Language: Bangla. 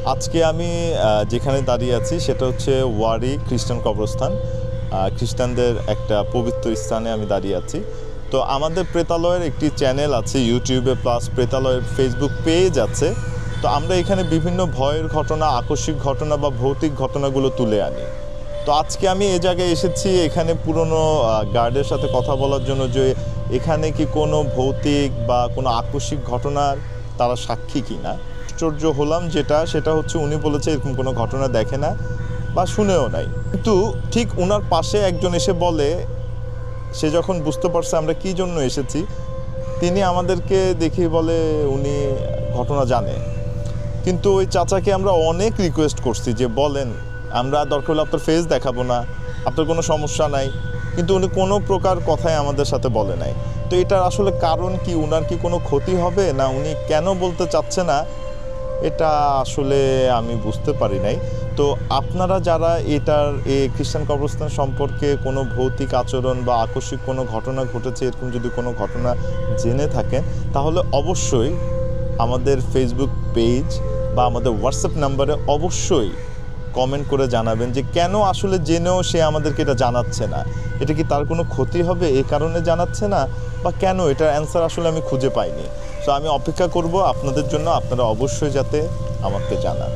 আজকে আমি যেখানে দাঁড়িয়ে আছি সেটা হচ্ছে ওয়ারী খ্রিস্টান কবরস্থান। খ্রিস্টানদের একটা পবিত্র স্থানে আমি দাঁড়িয়ে আছি। তো আমাদের প্রেতালয়ের একটি চ্যানেল আছে ইউটিউবে, প্লাস প্রেতালয়ের ফেসবুক পেজ আছে। তো আমরা এখানে বিভিন্ন ভয়ের ঘটনা, আকস্মিক ঘটনা বা ভৌতিক ঘটনাগুলো তুলে আনি। তো আজকে আমি এই জায়গায় এসেছি এখানে পুরনো গার্ডের সাথে কথা বলার জন্য, যে এখানে কি কোনো ভৌতিক বা কোনো আকস্মিক ঘটনার তারা সাক্ষী কি না। আশ্চর্য হলাম সেটা হচ্ছে উনি বলেছে এরকম কোনো ঘটনা দেখে না বা শুনেও নাই, কিন্তু ঠিক ওনার পাশে একজন এসে বলে, সে যখন বুঝতে পারছে আমরা কী জন্য এসেছি, তিনি আমাদেরকে দেখে বলে উনি ঘটনা জানে। কিন্তু ওই চাচাকে আমরা অনেক রিকোয়েস্ট করছি যে বলেন, আমরা দরকার হলে আপনার ফেস দেখাবো না, আপনার কোনো সমস্যা নাই, কিন্তু উনি কোনো প্রকার কথাই আমাদের সাথে বলে নাই। তো এটার আসলে কারণ কি, উনার কি কোনো ক্ষতি হবে না, উনি কেন বলতে চাচ্ছে না, এটা আসলে আমি বুঝতে পারি নাই। তো আপনারা যারা এই খ্রিস্টান কবরস্থান সম্পর্কে কোনো ভৌতিক আচরণ বা আকস্মিক কোনো ঘটনা ঘটেছে, এরকম যদি কোনো ঘটনা জেনে থাকেন, তাহলে অবশ্যই আমাদের ফেসবুক পেজ বা আমাদের হোয়াটসঅ্যাপ নাম্বারে অবশ্যই কমেন্ট করে জানাবেন যে কেন আসলে জেনেও সে আমাদেরকে এটা জানাচ্ছে না। এটা কি তার কোনো ক্ষতি হবে এই কারণে জানাচ্ছে না, বা কেন, এটার অ্যান্সার আসলে আমি খুঁজে পাইনি। তো আমি অপেক্ষা করব আপনাদের জন্য, আপনারা অবশ্যই যাতে আমাকে জানান।